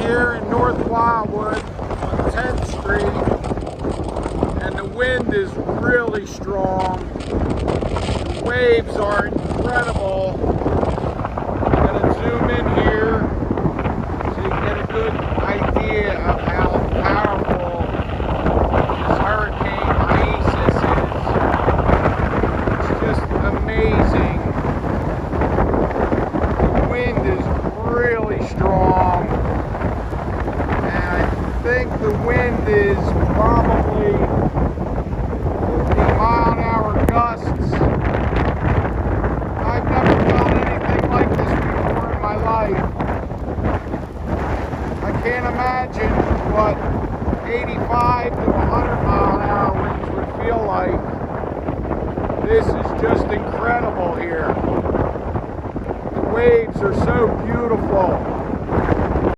here in North Wildwood on 10th Street, and the wind is really strong. The waves are incredible. I'm going to zoom in here so you get a good idea of how powerful this Hurricane Isaias is. It's just amazing. The wind is really strong, and I think the wind is probably 50-mile-an-hour gusts. I've never felt anything like this before in my life. I can't imagine what 85 to 100-mile-an-hour winds would feel like. This is just incredible here. The waves are so beautiful.